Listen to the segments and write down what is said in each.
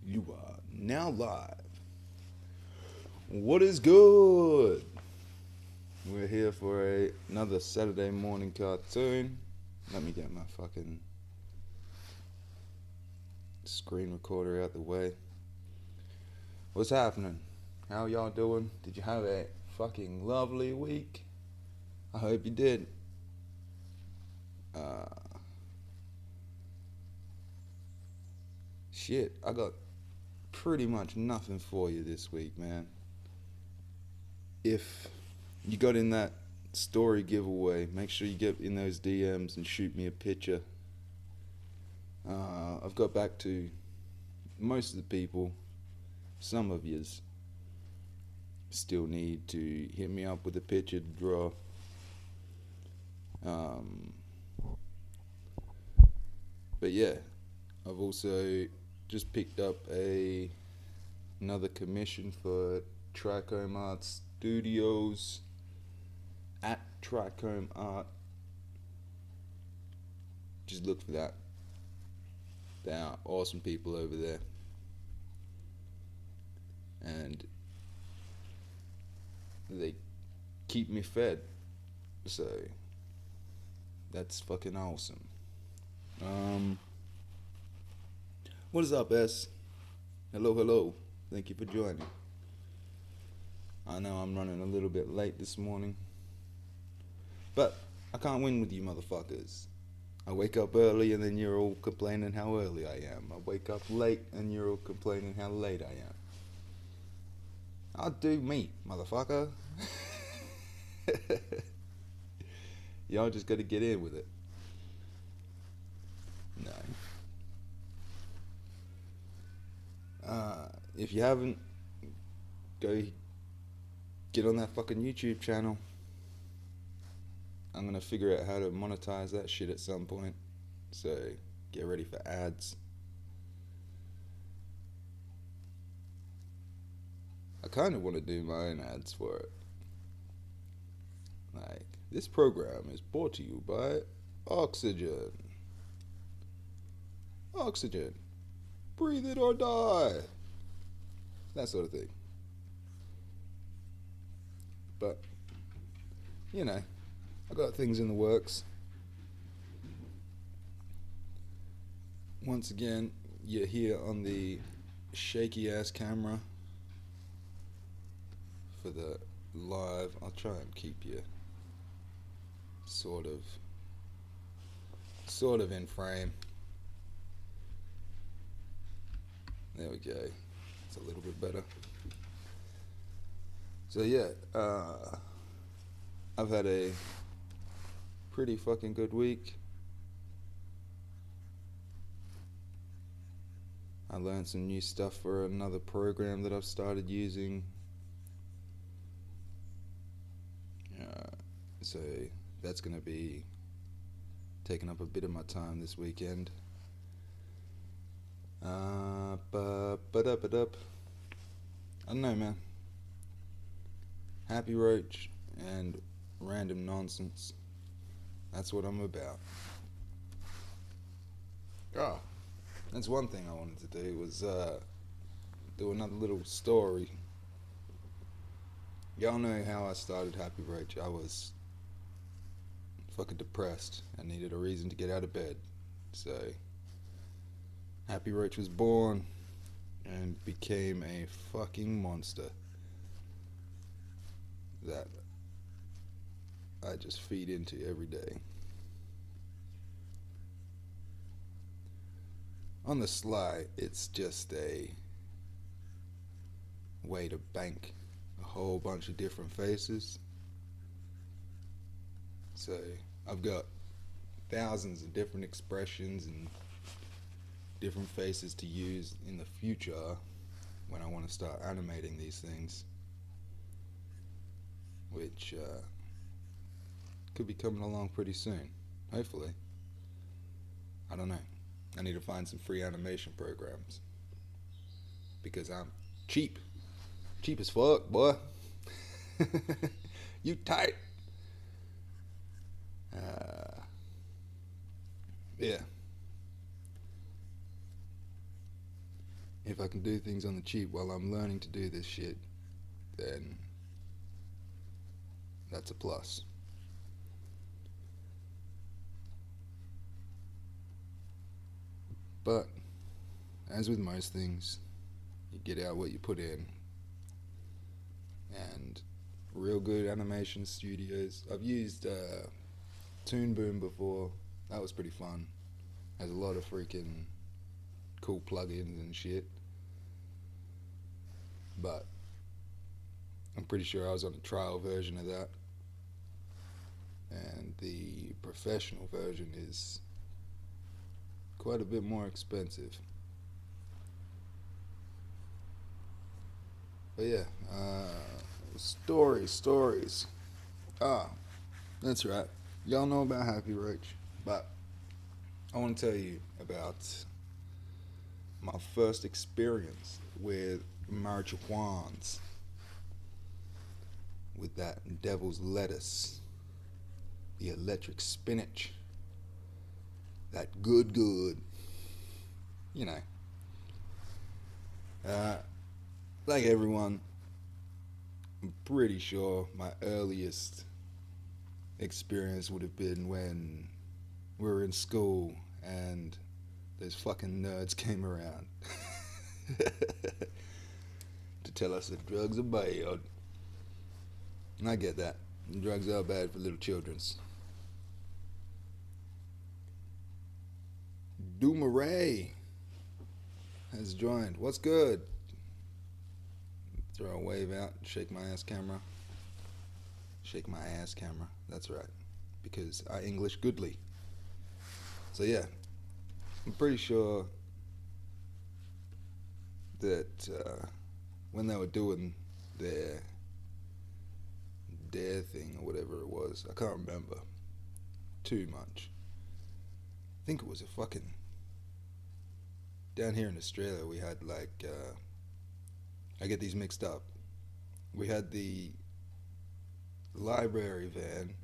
You are now live. What is good? We're here for another Saturday morning cartoon. Let me get my fucking screen recorder out the way. What's happening? How y'all doing? Did you have a fucking lovely week? I hope you did. Shit, I got pretty much nothing for you this week, man. If you got in that story giveaway, make sure you get in those DMs and shoot me a picture. I've got back to most of the people. Some of yous still need to hit me up with a picture to draw. But yeah, I've also just picked up another commission for Trichome Art Studios at Trichome Art. Just look for that. They are awesome people over there. And they keep me fed. So that's fucking awesome. What is up, S? Hello. Thank you for joining. I know I'm running a little bit late this morning, but I can't win with you motherfuckers. I wake up early and then you're all complaining how early I am. I wake up late and you're all complaining how late I am. I'll do me, motherfucker. Y'all just gotta get in with it. No. If you haven't, go get on that fucking YouTube channel. I'm gonna figure out how to monetize that shit at some point. So get ready for ads. I kind of want to do my own ads for it. Like, this program is brought to you by Oxygen. Oxygen. Breathe it or die. That sort of thing. But, you know, I got things in the works. Once again, you're here on the shaky ass camera for the live. I'll try and keep you sort of in frame. There we go. It's a little bit better. So yeah, I've had a pretty fucking good week. I learned some new stuff for another program that I've started using. So that's going to be taking up a bit of my time this weekend. I don't know, man. Happy Roach and random nonsense. That's what I'm about. Oh, that's one thing I wanted to do was do another little story. Y'all know how I started Happy Roach. I was fucking depressed. I needed a reason to get out of bed. So Happy Roach was born and became a fucking monster that I just feed into every day. On the sly, it's just a way to bank a whole bunch of different faces. So I've got thousands of different expressions and different faces to use in the future when I want to start animating these things, which could be coming along pretty soon, hopefully. I don't know. I need to find some free animation programs because I'm cheap as fuck, boy. You tight. Yeah. if I can do things on the cheap while I'm learning to do this shit, then that's a plus. But as with most things, you get out what you put in. And real good animation studios. I've used Toon Boom before. That was pretty fun. Has a lot of freaking cool plugins and shit. But I'm pretty sure I was on a trial version of that. And the professional version is quite a bit more expensive. But yeah, stories. That's right. Y'all know about Happy Roach, but I want to tell you about my first experience with marijuans, with that devil's lettuce, the electric spinach, that good, you know. Like everyone, I'm pretty sure my earliest experience would have been when we were in school and those fucking nerds came around to tell us that drugs are bad. And I get that. Drugs are bad for little children's. Doomeray has joined. What's good? Throw a wave out. Shake my ass camera. Shake my ass camera. That's right. Because I English goodly. So yeah. I'm pretty sure that when they were doing their dare thing or whatever it was, I can't remember too much. I think it was a fucking... Down here in Australia we had like... I get these mixed up. We had the library van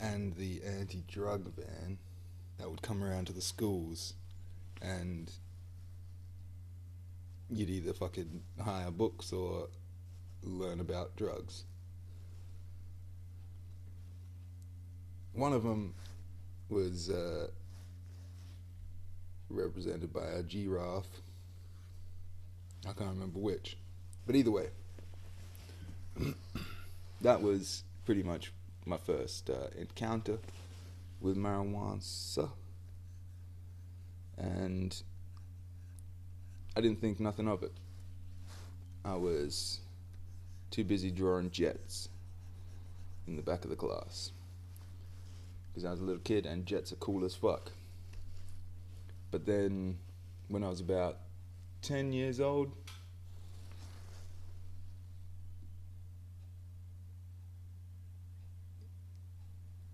and the anti-drug van that would come around to the schools, and you'd either fucking hire books or learn about drugs. One of them was represented by a giraffe. I can't remember which. But either way, that was pretty much my first encounter with marijuana. And I didn't think nothing of it. I was too busy drawing jets in the back of the class. Because I was a little kid and jets are cool as fuck. But then, when I was about 10 years old,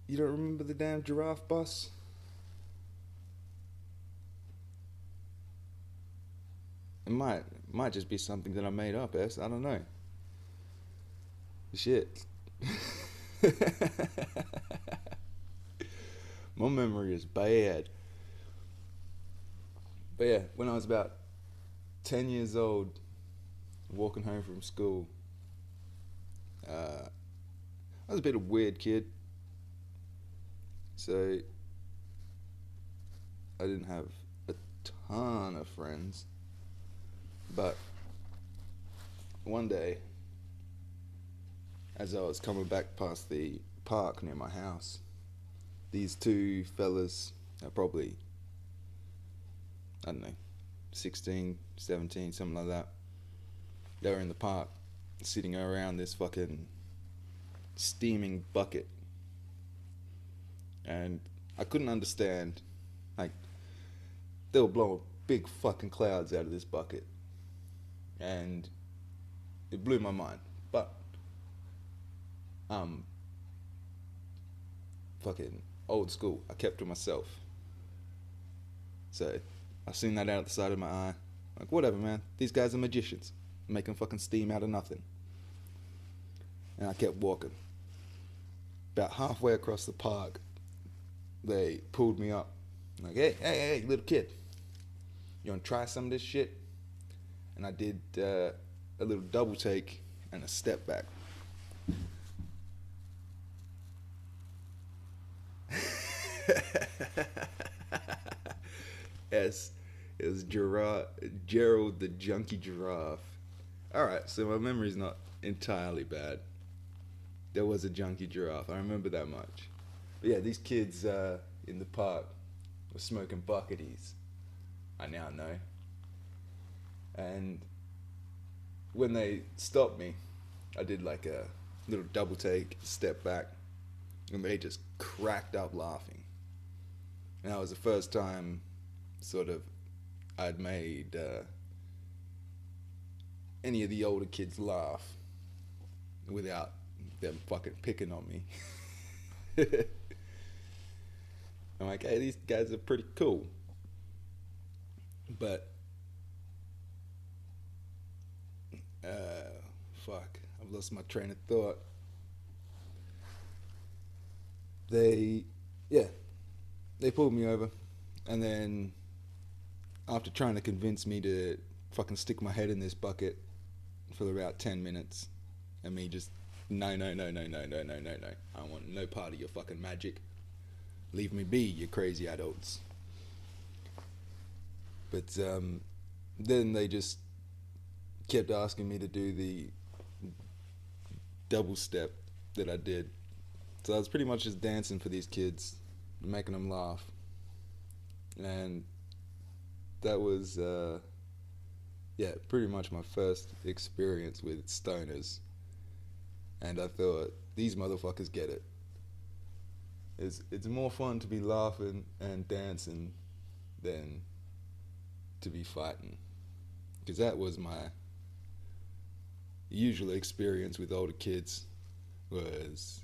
you don't remember the damn giraffe bus? It might just be something that I made up, I don't know. Shit. My memory is bad. But yeah, when I was about 10 years old, walking home from school, I was a bit of a weird kid. So I didn't have a ton of friends. But one day, as I was coming back past the park near my house, these two fellas are probably, I don't know, 16, 17, something like that. They were in the park, sitting around this fucking steaming bucket. And I couldn't understand, like, they were blowing big fucking clouds out of this bucket. And it blew my mind. But, fucking old school. I kept to myself. So, I seen that out of the side of my eye. Like, whatever, man. These guys are magicians. Making fucking steam out of nothing. And I kept walking. About halfway across the park, they pulled me up. Like, hey, little kid. You want to try some of this shit? And I did a little double take and a step back. Yes, it was Gerald the Junkie Giraffe. Alright, so my memory's not entirely bad. There was a junkie giraffe, I remember that much. But yeah, these kids in the park were smoking bucketies. I now know. And when they stopped me, I did like a little double take, step back, and they just cracked up laughing. And that was the first time, sort of, I'd made any of the older kids laugh without them fucking picking on me. I'm like, hey, these guys are pretty cool. But, fuck, I've lost my train of thought. They pulled me over, and then after trying to convince me to fucking stick my head in this bucket for about 10 minutes, and me just, no, I want no part of your fucking magic. Leave me be, you crazy adults. But then they just kept asking me to do the double step that I did. So I was pretty much just dancing for these kids, making them laugh. And that was, pretty much my first experience with stoners. And I thought, these motherfuckers get it. It's more fun to be laughing and dancing than to be fighting. Because that was my usual experience with older kids, was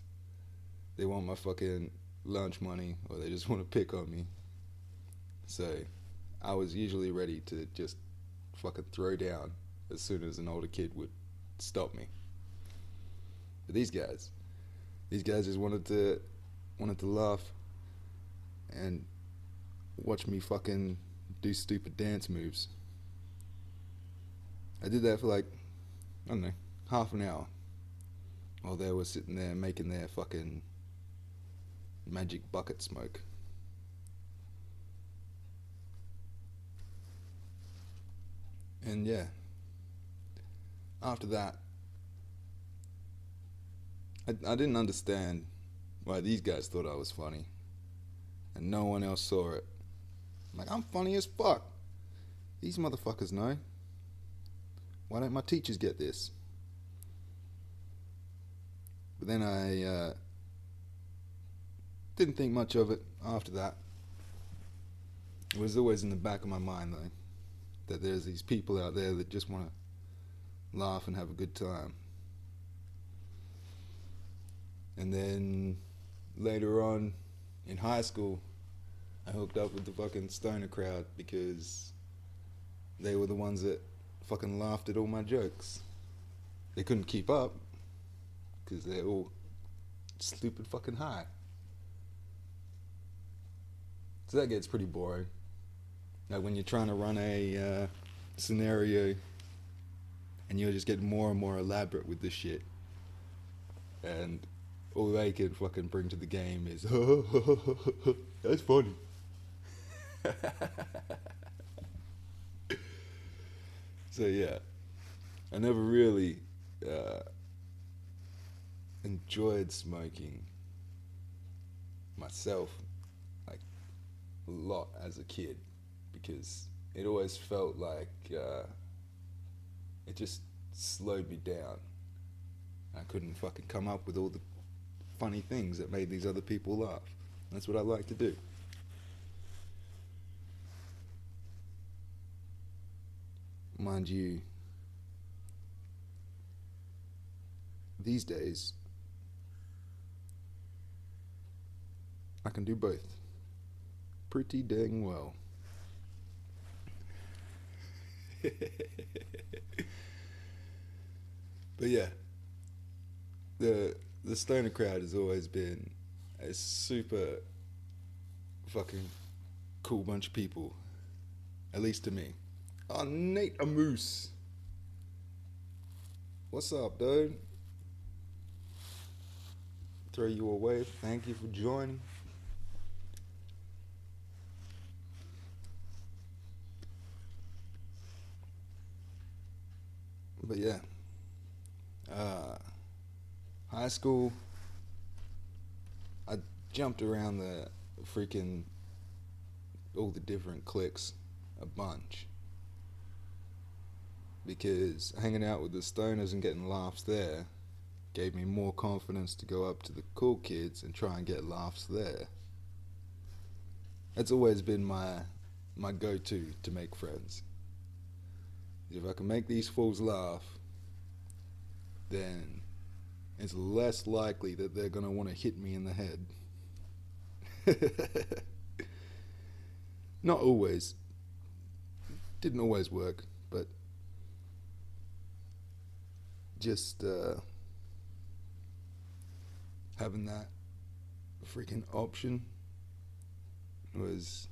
they want my fucking lunch money or they just want to pick on me. So I was usually ready to just fucking throw down as soon as an older kid would stop me. But these guys just wanted to laugh and watch me fucking do stupid dance moves. I did that for like, I don't know, half an hour while they were sitting there making their fucking magic bucket smoke. And yeah, after that, I didn't understand why these guys thought I was funny and no one else saw it. I'm like, I'm funny as fuck. These motherfuckers know. Why don't my teachers get this? But then I didn't think much of it after that. It was always in the back of my mind though, that there's these people out there that just want to laugh and have a good time. And then later on in high school, I hooked up with the fucking stoner crowd because they were the ones that fucking laughed at all my jokes. They couldn't keep up because they're all stupid fucking high. So that gets pretty boring. Like when you're trying to run a scenario and you're just getting more and more elaborate with this shit, and all they can fucking bring to the game is, that's funny. So yeah, I never really enjoyed smoking myself like a lot as a kid, because it always felt like it just slowed me down. I couldn't fucking come up with all the funny things that made these other people laugh. That's what I like to do. Mind you, these days, I can do both pretty dang well. But yeah, the stoner crowd has always been a super fucking cool bunch of people. At least to me. Oh, Nate a Moose. What's up, dude? Throw you away. Thank you for joining. But yeah, uh, high school, I jumped around the freaking all the different cliques a bunch because hanging out with the stoners and getting laughs there gave me more confidence to go up to the cool kids and try and get laughs there. That's always been my go-to to make friends. If I can make these fools laugh, then it's less likely that they're gonna want to hit me in the head. Not always. Didn't always work, but just having that freaking option was,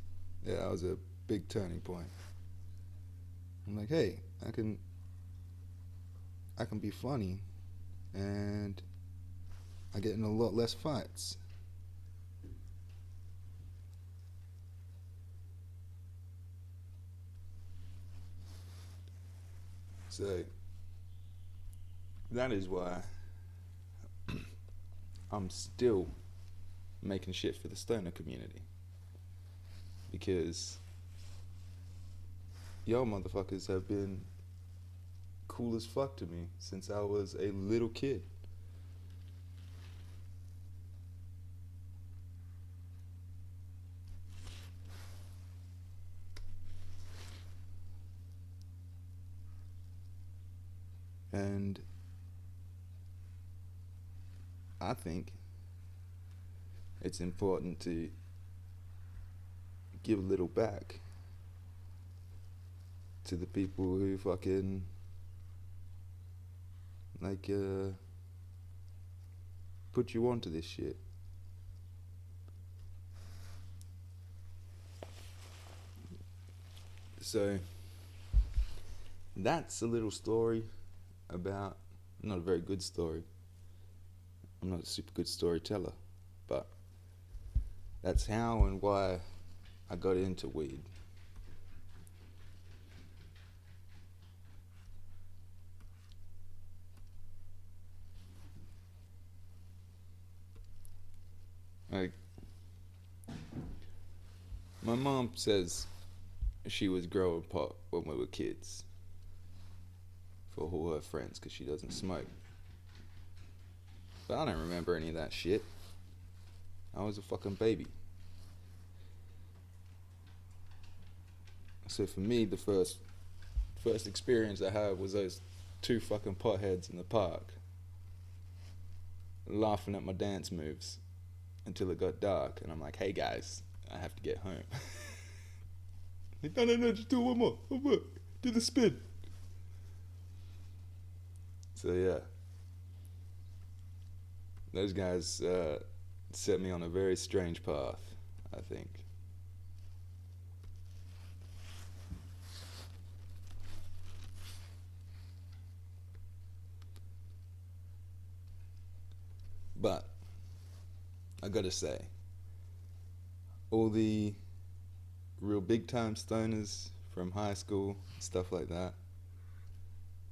yeah, that was a big turning point. I'm like, hey, I can be funny, and I get in a lot less fights. So that is why I'm still making shit for the stoner community, because y'all motherfuckers have been cool as fuck to me since I was a little kid. And I think it's important to give a little back to the people who fucking like put you onto this shit. So that's a little story about, not a very good story. I'm not a super good storyteller, but that's how and why I got into weed. Like, my mom says she was growing pot when we were kids for all her friends because she doesn't smoke. But I don't remember any of that shit. I was a fucking baby. So for me, the first experience I had was those two fucking potheads in the park laughing at my dance moves until it got dark, and I'm like, hey guys, I have to get home. Like, no, just do one more. Do the spin. So yeah, those guys set me on a very strange path, I think. But I gotta say, all the real big time stoners from high school, stuff like that,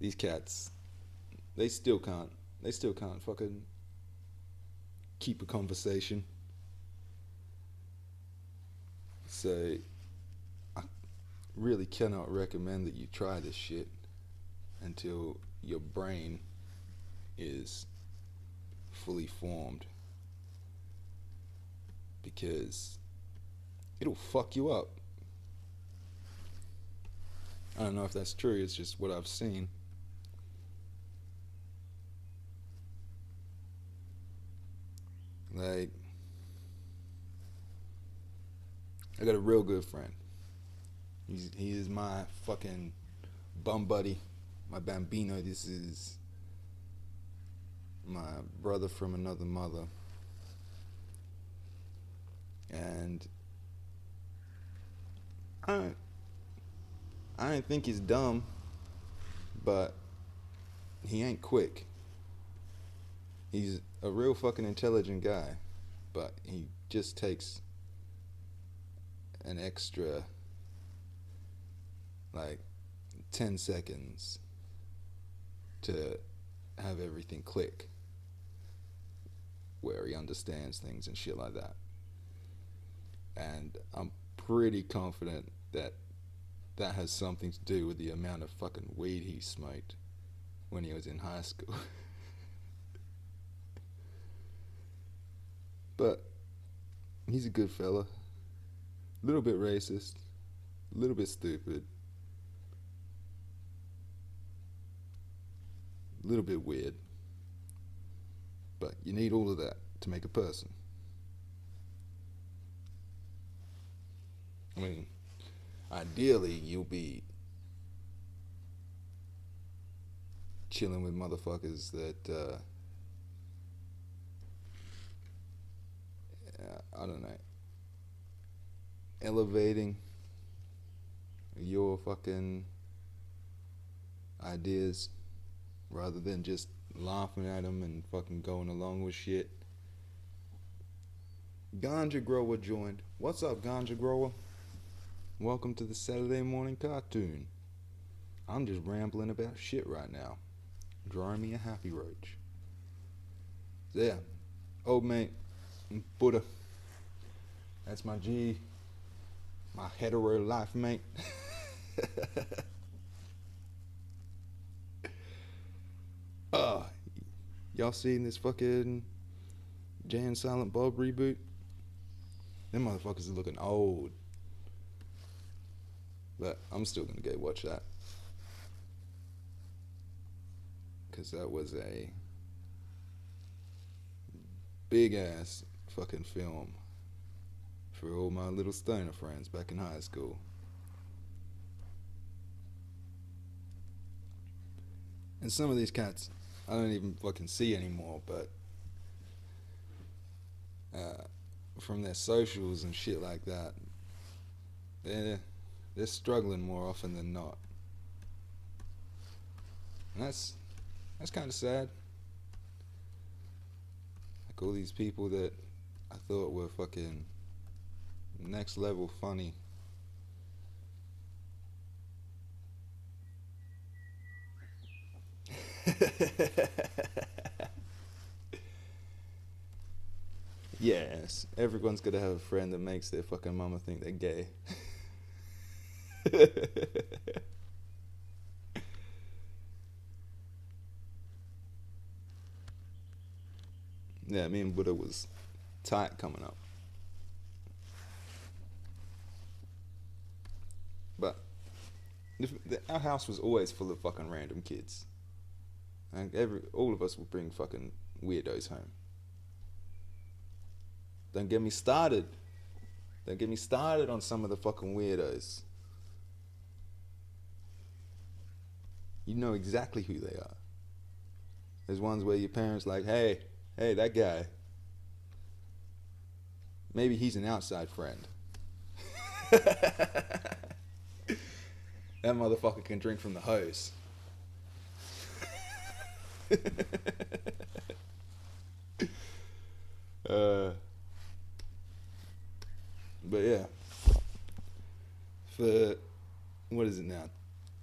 these cats, they still can't fucking keep a conversation. So I really cannot recommend that you try this shit until your brain is fully formed, because it'll fuck you up. I don't know if that's true, it's just what I've seen. Like, I got a real good friend. He is my fucking bum buddy, my bambino. This is my brother from another mother. And I ain't think he's dumb, but he ain't quick. He's a real fucking intelligent guy, but he just takes an extra, like, 10 seconds to have everything click, where he understands things and shit like that. And I'm pretty confident that that has something to do with the amount of fucking weed he smoked when he was in high school. But he's a good fella. A little bit racist, a little bit stupid, a little bit weird. But you need all of that to make a person. I mean, ideally, you'll be chilling with motherfuckers that, I don't know, elevating your fucking ideas rather than just laughing at them and fucking going along with shit. Ganja Grower joined. What's up, Ganja Grower? Welcome to the Saturday morning cartoon. I'm just rambling about shit right now. Drawing me a happy roach. So yeah, old mate, Buddha. That's my G. My hetero life mate. Y'all seen this fucking Jay and Silent Bob reboot? Them motherfuckers are looking old. But I'm still gonna go watch that. Because that was a big ass fucking film for all my little stoner friends back in high school. And some of these cats I don't even fucking see anymore, but from their socials and shit like that, they're struggling more often than not. And that's kind of sad. Like all these people that I thought were fucking next level funny. Yes, everyone's gonna have a friend that makes their fucking mama think they're gay. Yeah, me and Buddha was tight coming up. But our house was always full of fucking random kids. And all of us would bring fucking weirdos home. Don't get me started. Don't get me started on some of the fucking weirdos. You know exactly who they are. There's ones where your parents like, hey, that guy. Maybe he's an outside friend. That motherfucker can drink from the hose. But yeah, for what is it now,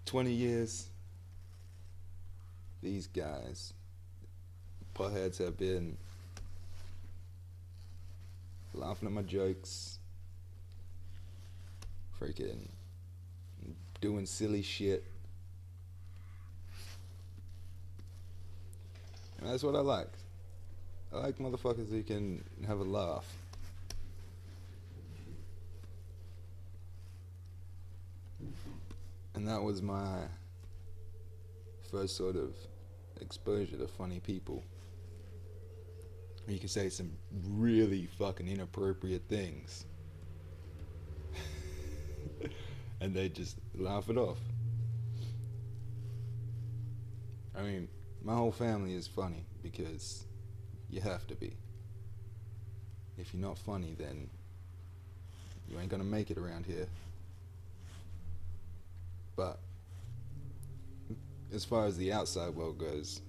20 years, these guys, potheads, have been laughing at my jokes, freaking doing silly shit, and that's what I like. I like motherfuckers who can have a laugh. And that was my first sort of exposure to funny people. You can say some really fucking inappropriate things. And they just laugh it off. I mean, my whole family is funny because you have to be. If you're not funny, then you ain't gonna make it around here. But as far as the outside world goes,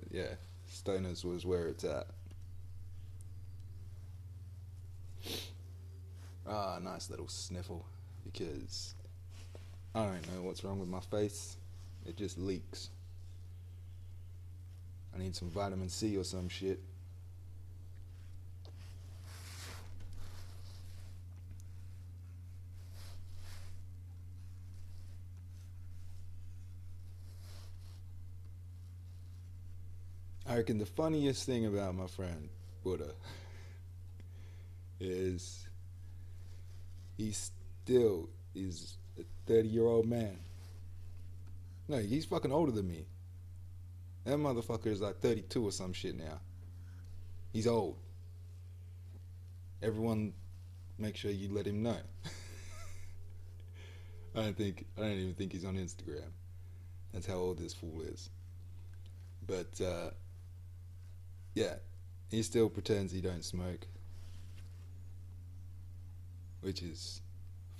yeah, stoners was where it's at. Ah, nice little sniffle, because I don't know what's wrong with my face. It just leaks. I need some vitamin C or some shit. I reckon the funniest thing about my friend Buddha is he still is a 30-year-old man. No, he's fucking older than me. That motherfucker is like 32 or some shit now. He's old. Everyone, make sure you let him know. I don't even think he's on Instagram. That's how old this fool is. But yeah, he still pretends he don't smoke, which is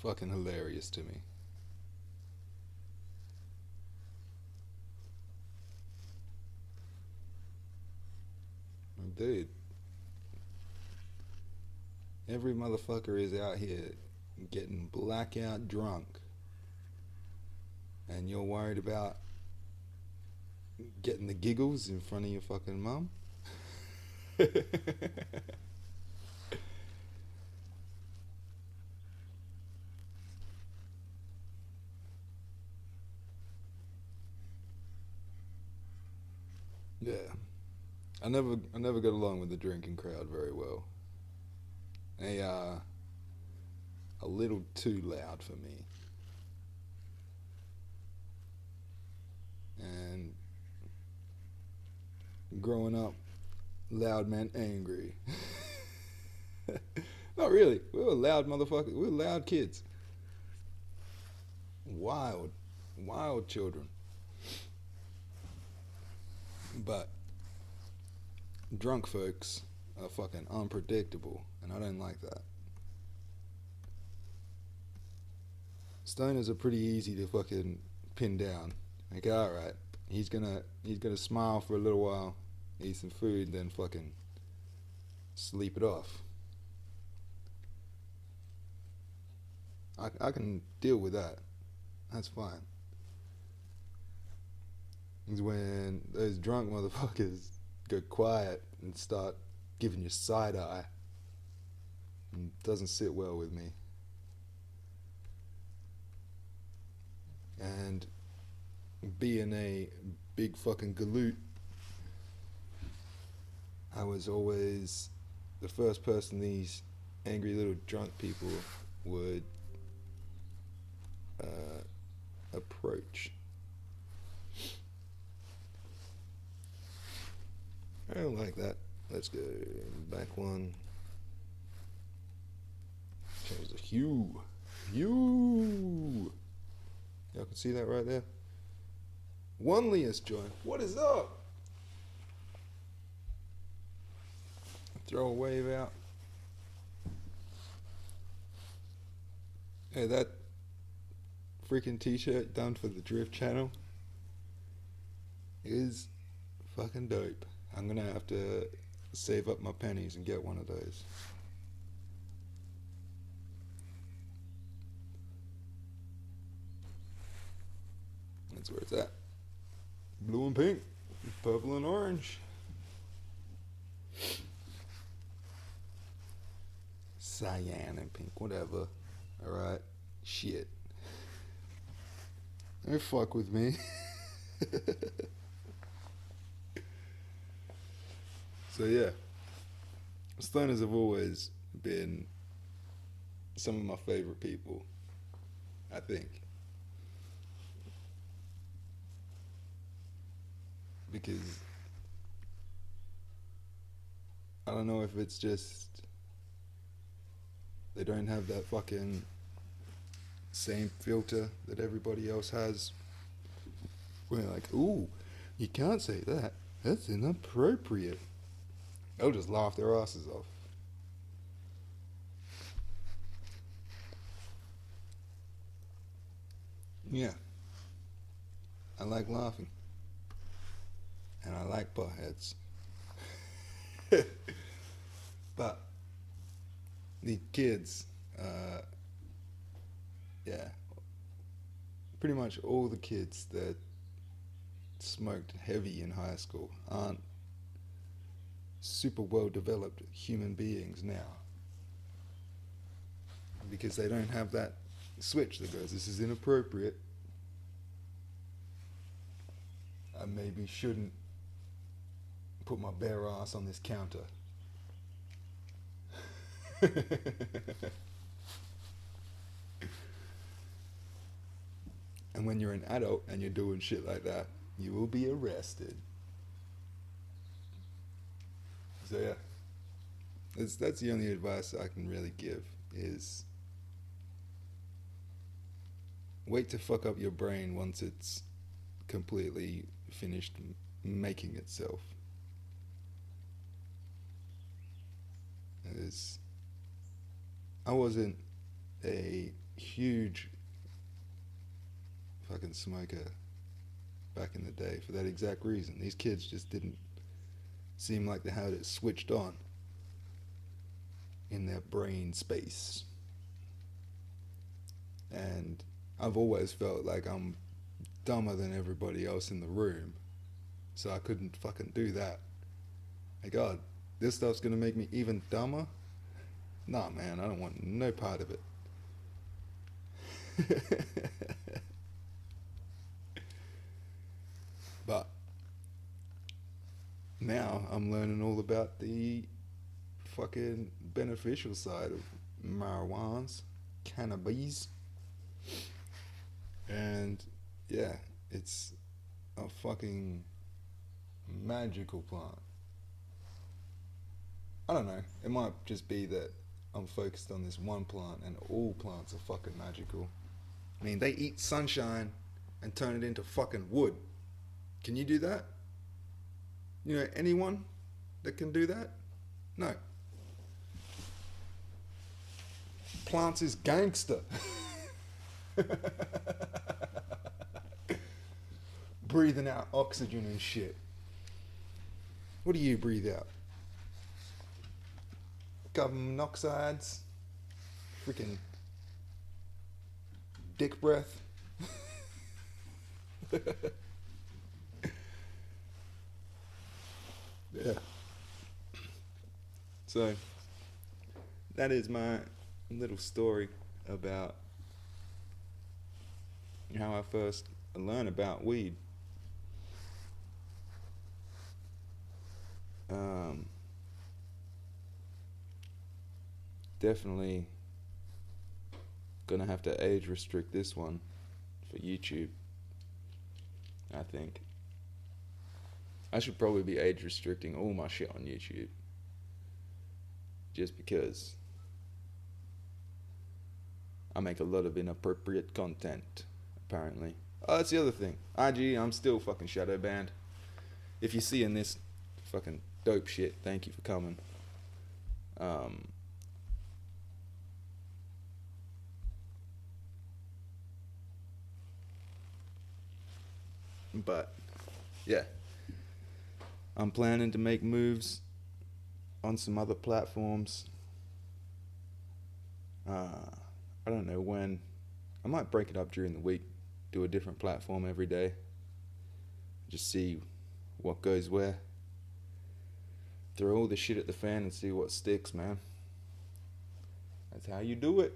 fucking hilarious to me. Dude, every motherfucker is out here getting blackout drunk, and you're worried about getting the giggles in front of your fucking mum? Yeah. I never got along with the drinking crowd very well. They are a little too loud for me. And growing up, loud meant angry. Not really. We were loud motherfuckers. We were loud kids. Wild children. But drunk folks are fucking unpredictable, and I don't like that. Stoners are pretty easy to fucking pin down. Like, alright, he's gonna smile for a little while, eat some food, then fucking sleep it off. I can deal with that. That's fine. It's when those drunk motherfuckers go quiet and start giving you side eye. It doesn't sit well with me. And being a big fucking galoot, I was always the first person these angry little drunk people would approach. I don't like that. Let's go back one. Change the hue. Y'all can see that right there. Oneliest joint. What is up? Throw a wave out. Hey, that freaking t-shirt done for the Drift channel is fucking dope. I'm gonna have to save up my pennies and get one of those. That's where it's at. Blue and pink, purple and orange. Cyan and pink, whatever. Alright, shit. Don't fuck with me. So yeah, stoners have always been some of my favorite people, I think. Because I don't know if it's just they don't have that fucking same filter that everybody else has. We're like, ooh, you can't say that. That's inappropriate. They'll just laugh their asses off. Yeah, I like laughing, and I like potheads. But the kids, uh, yeah, pretty much all the kids that smoked heavy in high school aren't super well developed human beings now because they don't have that switch that goes, this is inappropriate. I maybe shouldn't put my bare ass on this counter. And when you're an adult and you're doing shit like that, you will be arrested. So yeah, that's the only advice I can really give is wait to fuck up your brain once it's completely finished making itself. As I wasn't a huge fucking smoker back in the day for that exact reason. These kids just didn't seem like they had it switched on in their brain space. And I've always felt like I'm dumber than everybody else in the room, so I couldn't fucking do that. Like, God, this stuff's gonna make me even dumber? Nah, man, I don't want no part of it. But now I'm learning all about the fucking beneficial side of marijuana's, cannabis. And yeah, it's a fucking magical plant. I don't know, it might just be that I'm focused on this one plant and all plants are fucking magical. I mean, they eat sunshine and turn it into fucking wood. Can you do that? You know anyone that can do that? No. Plants is gangster. Breathing out oxygen and shit. What do you breathe out? Carbon monoxides? Freaking dick breath? Yeah. So, that is my little story about how I first learned about weed. Definitely gonna have to age restrict this one for YouTube, I think. I should probably be age restricting all my shit on YouTube. Just because I make a lot of inappropriate content, apparently. Oh, that's the other thing. IG, I'm still fucking shadow banned. If you're seeing this fucking dope shit, thank you for coming. But yeah, I'm planning to make moves on some other platforms. I don't know when. I might break it up during the week, do a different platform every day, just see what goes where. Throw all the shit at the fan and see what sticks, man. That's how you do it.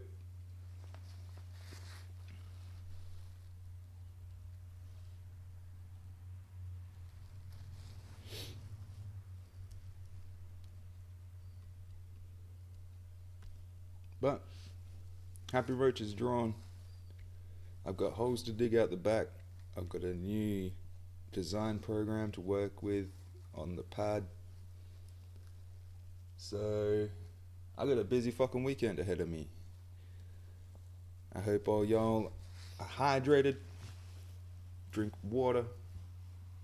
But Happy Roach is drawn. I've got holes to dig out the back. I've got a new design program to work with on the pad. So I got a busy fucking weekend ahead of me. I hope all y'all are hydrated. Drink water.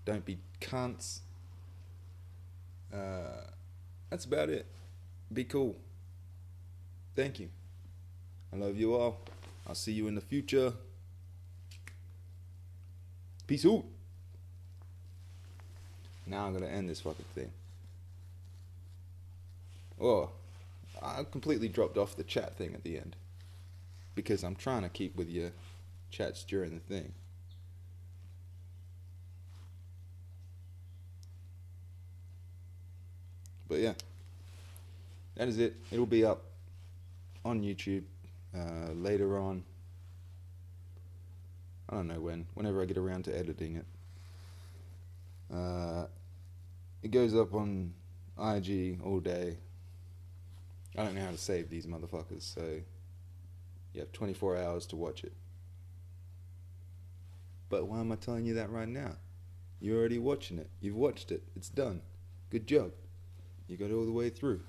Don't be cunts. That's about it. Be cool. Thank you. I love you all. I'll see you in the future. Peace out. Now I'm gonna end this fucking thing. Oh, I completely dropped off the chat thing at the end because I'm trying to keep with your chats during the thing. But yeah, that is it. It'll be up on YouTube later on. I don't know when. Whenever I get around to editing it. It goes up on IG all day. I don't know how to save these motherfuckers, so you have 24 hours to watch it. But why am I telling you that right now? You're already watching it. You've watched it. It's done. Good job. You got it all the way through.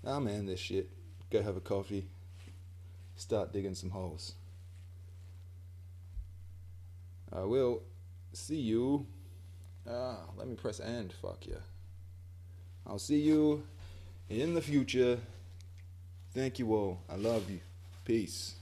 I'm gonna end this shit. Go have a coffee. Start digging some holes. I will see you. Let me press end. Fuck yeah. I'll see you in the future. Thank you all. I love you. Peace.